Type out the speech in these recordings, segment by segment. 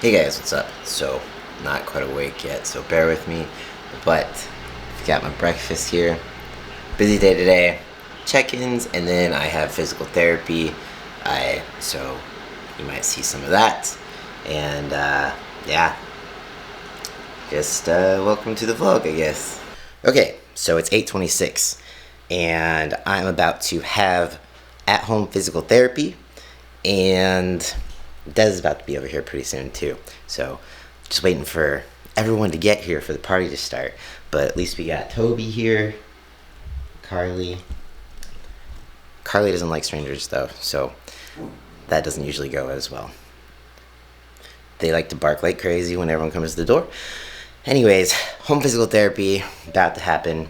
Hey guys, what's up? So, not quite awake yet, so bear with me, but got my breakfast here. Busy day today, check-ins, and then I have physical therapy, so you might see some of that, and yeah, just welcome to the vlog, I guess. Okay, so it's 8:26, and I'm about to have at-home physical therapy, and Des is about to be over here pretty soon too, so just waiting for everyone to get here for the party to start. But at least we got Toby here, Carly doesn't like strangers though, so that doesn't usually go as well. They like to bark like crazy when everyone comes to the door. Anyways, home physical therapy about to happen.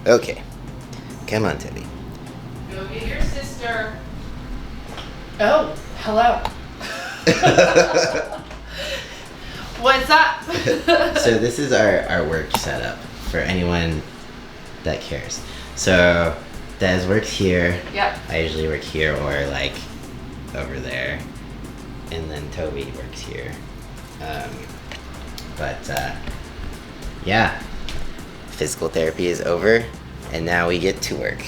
Okay, come on, Teddy. Go get your sister. Oh, hello. What's up? So this is our work setup for anyone that cares. So Des works here. Yep. I usually work here or like over there, and then Toby works here. Yeah, physical therapy is over, and now we get to work.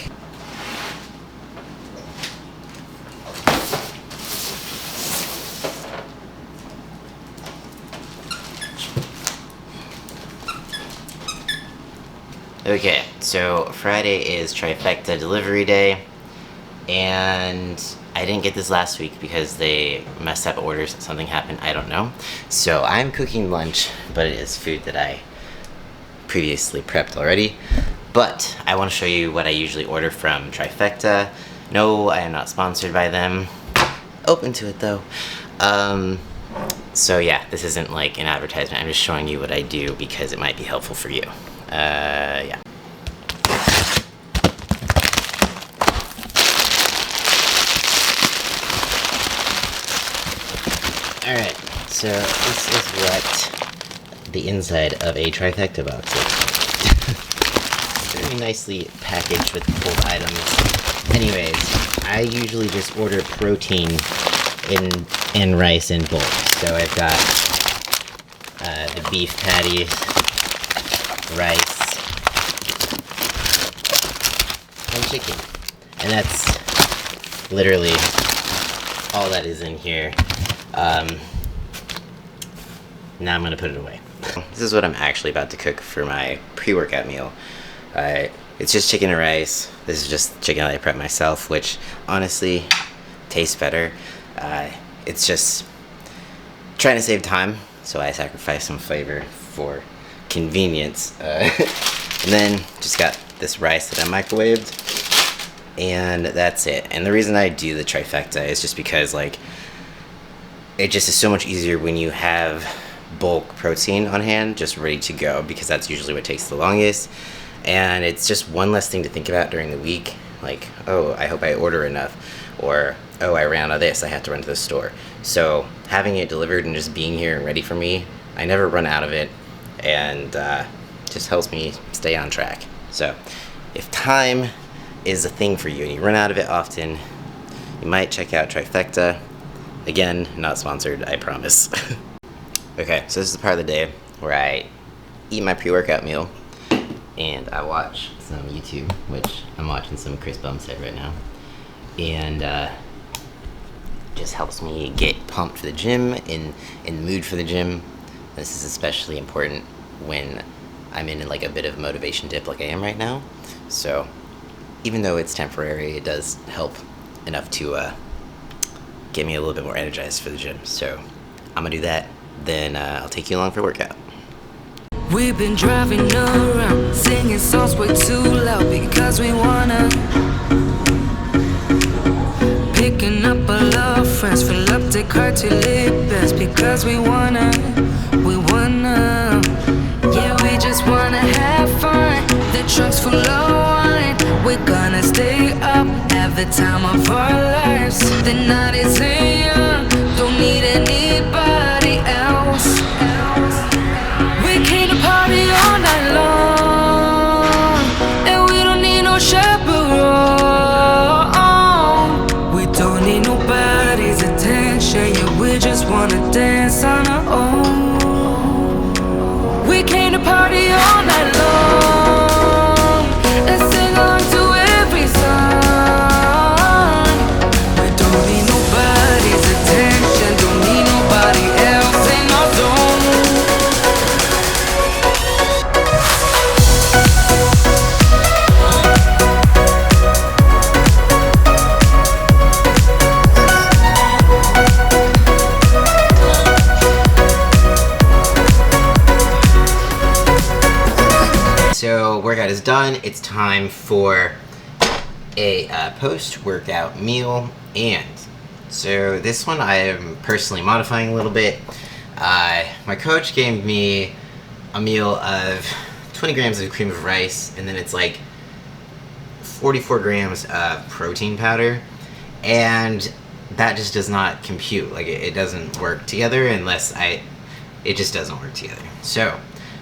Okay, so Friday is trifecta delivery day, and I didn't get this last week because they messed up orders. Something happened, I don't know. So I'm cooking lunch, but it is food that I previously prepped already. But I want to show you what I usually order from Trifecta. No, I am not sponsored by them. Open to it though. So yeah, this isn't like an advertisement. I'm just showing you what I do because it might be helpful for you. Yeah. Alright, so this is what the inside of a Trifecta box is. Very nicely packaged with pulled items. Anyways, I usually just order protein and rice in bulk. So I've got the beef patties, rice, and chicken. And that's literally all that is in here. Now I'm gonna put it away. This is what I'm actually about to cook for my pre-workout meal. It's just chicken and rice. This is just chicken that I prep myself, which honestly tastes better. It's just trying to save time, so I sacrifice some flavor for convenience. And then just got this rice that I microwaved, and that's it. And the reason I do the Trifecta is just because like it just is so much easier when you have bulk protein on hand just ready to go, because that's usually what takes the longest, and it's just one less thing to think about during the week, like, oh, I hope I order enough, or oh, I ran out of this, I have to run to the store. So having it delivered and just being here and ready for me, I never run out of it, and just helps me stay on track. So if time is a thing for you and you run out of it often, you might check out Trifecta. Again, not sponsored, I promise. Okay, so this is the part of the day where I eat my pre-workout meal and I watch some YouTube, which I'm watching some Chris Bumstead right now. And just helps me get pumped for the gym, in the mood for the gym. This is especially important when I'm in like a bit of a motivation dip like I am right now. So even though it's temporary, it does help enough to get me a little bit more energized for the gym. So I'm gonna do that, then I'll take you along for a workout. We've been driving around, singing songs way too loud because we wanna. Picking up our love friends, fill up the car till it bends because we wanna. Yeah, we just wanna have fun. The trunk's full of wine. We're gonna stay up, have the time of our lives. The night is young, don't need anybody else. We came to party all night long, and we don't need no chaperone. We don't need nobody's attention, yeah, we just wanna dance on our own. We came to party all night long and sing along to every song. We don't need nobody's attention, don't need nobody else in our zone. So workout is done. It's time for a post-workout meal, and so this one I am personally modifying a little bit. My coach gave me a meal of 20 grams of cream of rice, and then it's like 44 grams of protein powder, and that just does not compute. Like it doesn't work together unless it just doesn't work together. So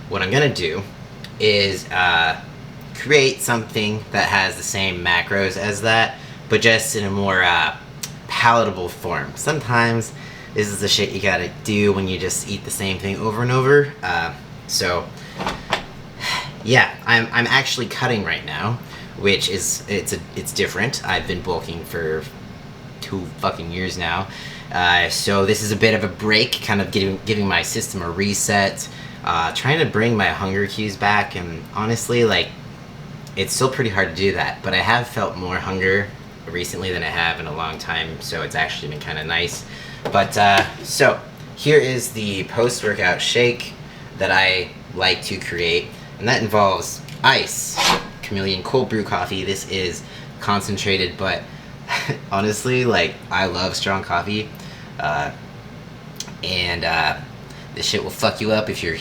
what I'm gonna do is create something that has the same macros as that, but just in a more palatable form. Sometimes this is the shit you gotta do when you just eat the same thing over and over. So yeah, I'm actually cutting right now, which is it's different. I've been bulking for 2 fucking years now, so this is a bit of a break, kind of giving my system a reset. Trying to bring my hunger cues back, and honestly, like, it's still pretty hard to do that, but I have felt more hunger recently than I have in a long time, so it's actually been kind of nice. But so here is the post-workout shake that I like to create, and that involves ice, Chameleon cold brew coffee. This is concentrated, but honestly, like, I love strong coffee, and this shit will fuck you up if you're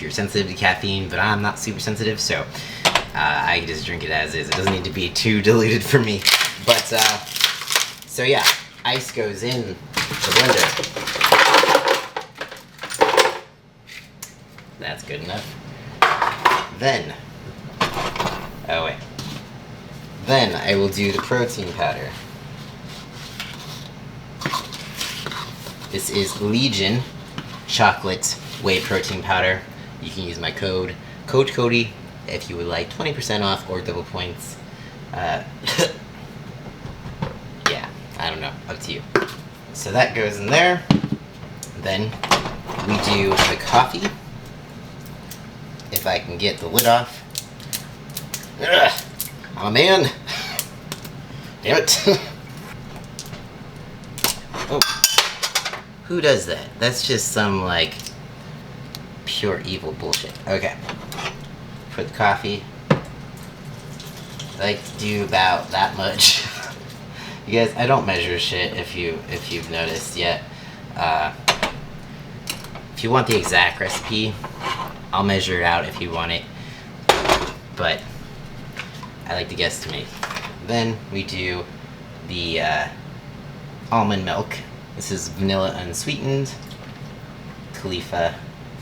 sensitive to caffeine, but I'm not super sensitive, so I can just drink it as is. It doesn't need to be too diluted for me. But so yeah, ice goes in the blender. That's good enough. Then I will do the protein powder. This is Legion chocolate whey protein powder. You can use my code Cody if you would like 20% off or double points. Yeah, I don't know, up to you. So that goes in there. Then we do the coffee. If I can get the lid off. Ugh, I'm a man. Damn it. Oh. Who does that? That's just some, like, pure evil bullshit. Okay. For the coffee, I like to do about that much. You guys, I don't measure shit if you've noticed yet. If you want the exact recipe, I'll measure it out if you want it. But I like to guesstimate. Then we do the almond milk. This is vanilla unsweetened, Khalifa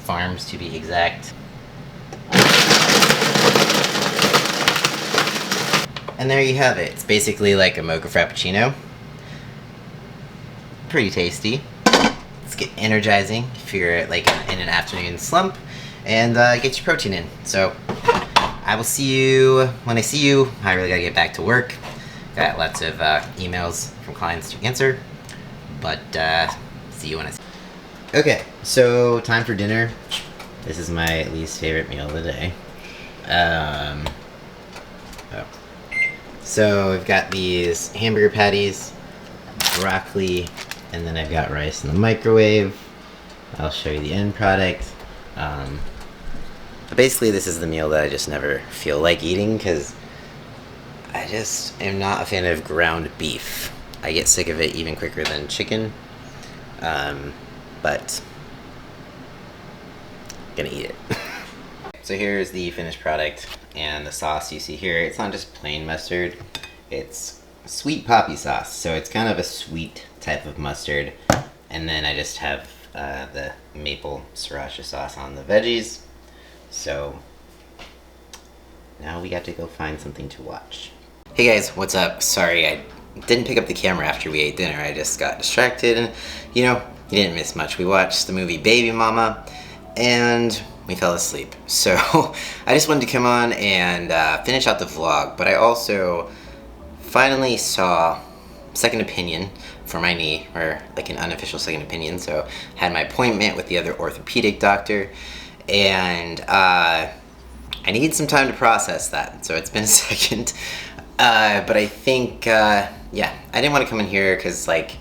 Farms to be exact. And there you have it. It's basically like a mocha frappuccino. pretty tasty. Let's get energizing if you're like in an afternoon slump, and get your protein in. So I will see you when I see you. I really gotta get back to work. Got lots of emails from clients to answer, but see you when I see you. Okay, so time for dinner. This is my least favorite meal of the day. So we've got these hamburger patties, broccoli, and then I've got rice in the microwave. I'll show you the end product. But basically this is the meal that I just never feel like eating because I just am not a fan of ground beef. I get sick of it even quicker than chicken. But gonna eat it. So here's the finished product, and the sauce you see here, it's not just plain mustard, it's sweet poppy sauce. So it's kind of a sweet type of mustard. And then I just have the maple sriracha sauce on the veggies. So now we got to go find something to watch. Hey guys, what's up? Sorry, I didn't pick up the camera after we ate dinner. I just got distracted, and you know, you didn't miss much. We watched the movie Baby Mama, and we fell asleep. So I just wanted to come on and finish out the vlog, but I also finally saw second opinion for my knee, or like an unofficial second opinion. So had my appointment with the other orthopedic doctor, and I need some time to process that. So it's been a second, but I think, yeah, I didn't want to come in here because like,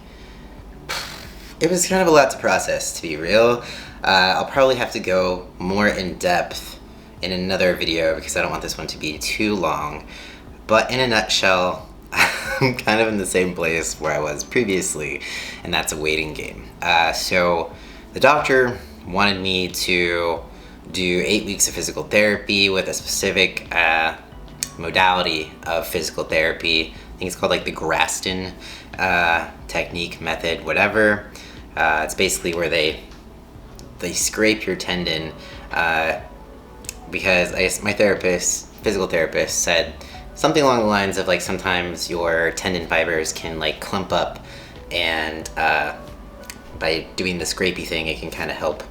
it was kind of a lot to process, to be real. I'll probably have to go more in depth in another video because I don't want this one to be too long. But in a nutshell, I'm kind of in the same place where I was previously, and that's a waiting game. So the doctor wanted me to do 8 weeks of physical therapy with a specific modality of physical therapy. I think it's called like the Graston technique, method, whatever. It's basically where they scrape your tendon, because I guess my physical therapist said something along the lines of like sometimes your tendon fibers can like clump up, and by doing the scrapey thing it can kind of help.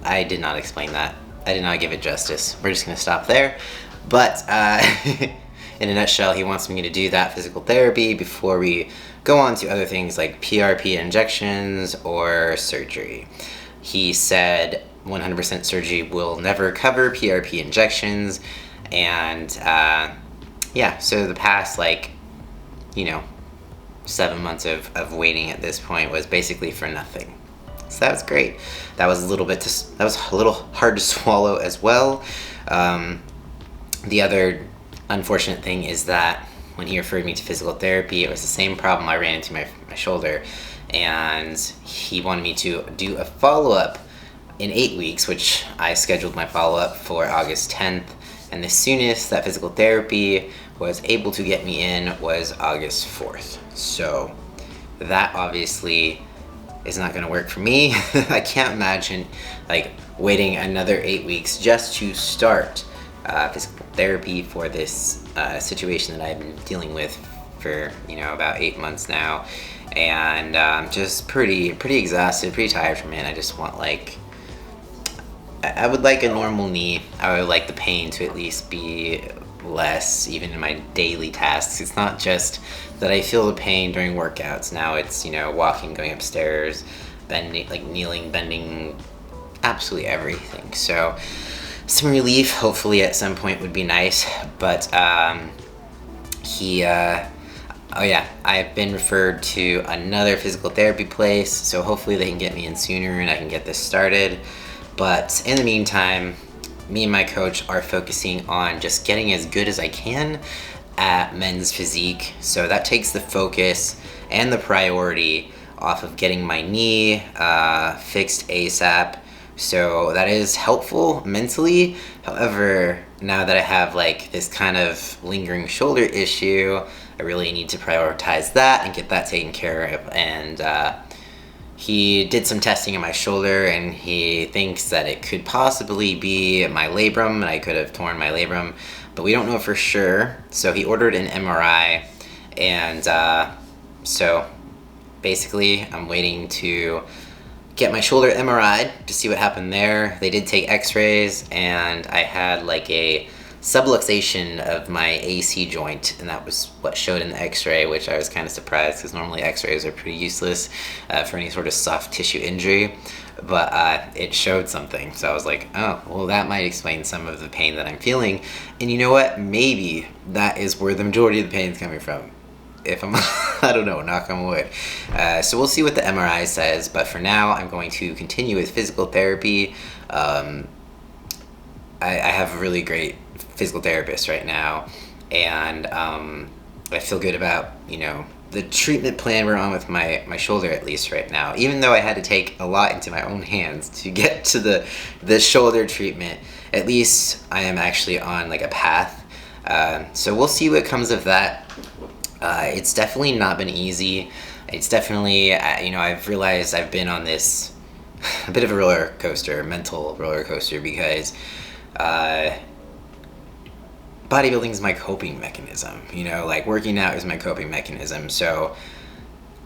I did not explain that. I did not give it justice. We're just gonna stop there. But in a nutshell, he wants me to do that physical therapy before we go on to other things like PRP injections or surgery. He said 100% surgery will never cover PRP injections, and yeah, so the past like, you know, 7 months of waiting at this point was basically for nothing. So that was great. That was a little hard to swallow as well. The other unfortunate thing is that when he referred me to physical therapy, it was the same problem I ran into my shoulder, and he wanted me to do a follow-up in 8 weeks, which I scheduled my follow-up for August 10th, and the soonest that physical therapy was able to get me in was August 4th. So that obviously is not going to work for me. I can't imagine like waiting another 8 weeks just to start physical therapy for this situation that I've been dealing with for, you know, about 8 months now, and just pretty exhausted, pretty tired from it. I just want like, I would like a normal knee. I would like the pain to at least be less, even in my daily tasks. It's not just that I feel the pain during workouts. Now it's, you know, walking, going upstairs, bending, like kneeling, bending, absolutely everything. So some relief hopefully at some point would be nice. But oh yeah, I've been referred to another physical therapy place, so hopefully they can get me in sooner and I can get this started. But in the meantime, me and my coach are focusing on just getting as good as I can at men's physique. So that takes the focus and the priority off of getting my knee fixed ASAP. So that is helpful mentally. However, now that I have like this kind of lingering shoulder issue, I really need to prioritize that and get that taken care of. And he did some testing on my shoulder, and he thinks that it could possibly be my labrum, and I could have torn my labrum, but we don't know for sure. So he ordered an MRI, and so basically I'm waiting to get my shoulder MRI'd to see what happened there. They did take x-rays, and I had like a subluxation of my AC joint, and that was what showed in the x-ray, which I was kind of surprised because normally x-rays are pretty useless for any sort of soft tissue injury, but it showed something. So I was like, oh, well, that might explain some of the pain that I'm feeling. And you know what? Maybe that is where the majority of the pain is coming from. If I'm, I don't know, knock on wood. So we'll see what the MRI says, but for now, I'm going to continue with physical therapy. I have a really great physical therapist right now, and I feel good about, you know, the treatment plan we're on with my shoulder, at least right now. Even though I had to take a lot into my own hands to get to the shoulder treatment, at least I am actually on like a path. So we'll see what comes of that. It's definitely not been easy. It's definitely, you know, I've realized I've been on this a bit of a roller coaster, mental roller coaster, because bodybuilding is my coping mechanism. You know, like working out is my coping mechanism. So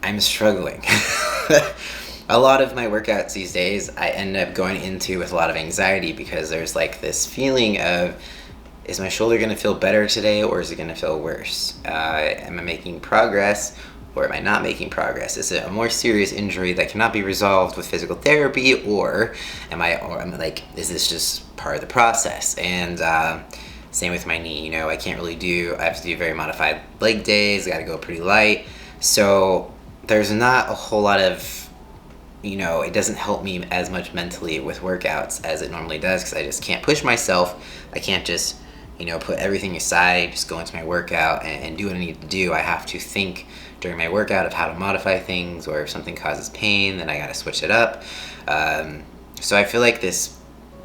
I'm struggling. A lot of my workouts these days I end up going into with a lot of anxiety, because there's like this feeling of, is my shoulder going to feel better today, or is it going to feel worse? Am I making progress, or am I not making progress? Is it a more serious injury that cannot be resolved with physical therapy, or am I like, is this just part of the process? And same with my knee. You know, I have to do very modified leg days. I got to go pretty light. So there's not a whole lot of, you know, it doesn't help me as much mentally with workouts as it normally does, because I just can't push myself. I can't just, you know, put everything aside, just go into my workout and do what I need to do. I have to think during my workout of how to modify things, or if something causes pain, then I gotta switch it up. So I feel like this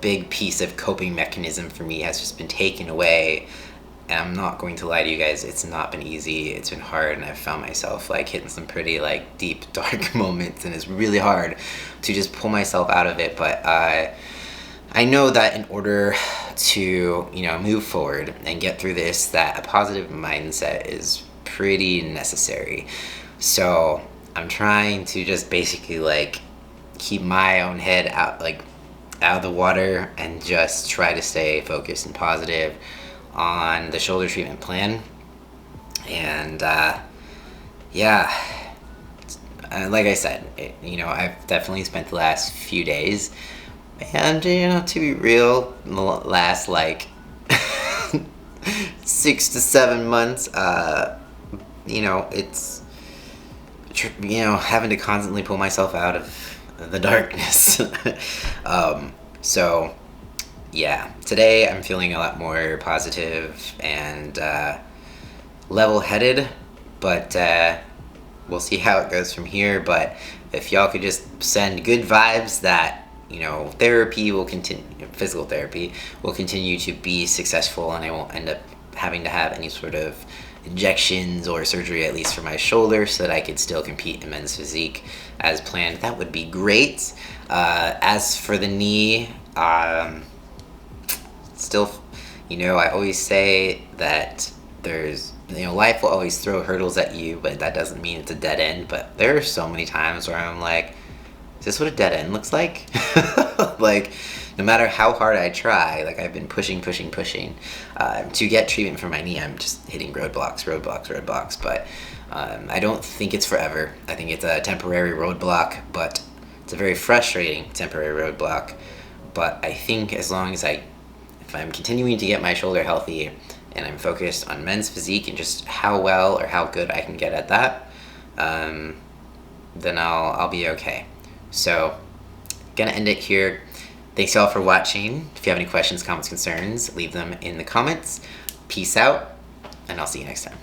big piece of coping mechanism for me has just been taken away. And I'm not going to lie to you guys, it's not been easy. It's been hard, and I've found myself like hitting some pretty like deep, dark moments, and it's really hard to just pull myself out of it. But I know that in order to, you know, move forward and get through this, that a positive mindset is pretty necessary. So I'm trying to just basically like keep my own head out of the water, and just try to stay focused and positive on the shoulder treatment plan. And like I said, you know, I've definitely spent the last few days, and, you know, to be real, the last like 6 to 7 months, you know, it's, you know, having to constantly pull myself out of the darkness. So yeah, today I'm feeling a lot more positive and level-headed, but we'll see how it goes from here. But if y'all could just send good vibes that, you know, therapy will continue, physical therapy will continue to be successful, and I won't end up having to have any sort of injections or surgery, at least for my shoulder, so that I could still compete in men's physique as planned, that would be great. As for the knee, still, you know, I always say that there's, you know, life will always throw hurdles at you, but that doesn't mean it's a dead end. But there are so many times where I'm like, is this what a dead end looks like? Like, no matter how hard I try, like I've been pushing to get treatment for my knee, I'm just hitting roadblocks. But I don't think it's forever. I think it's a temporary roadblock, but it's a very frustrating temporary roadblock. But I think as long as if I'm continuing to get my shoulder healthy, and I'm focused on men's physique and just how well or how good I can get at that, then I'll be okay. So, gonna end it here. Thanks y'all for watching. If you have any questions, comments, concerns, leave them in the comments. Peace out, and I'll see you next time.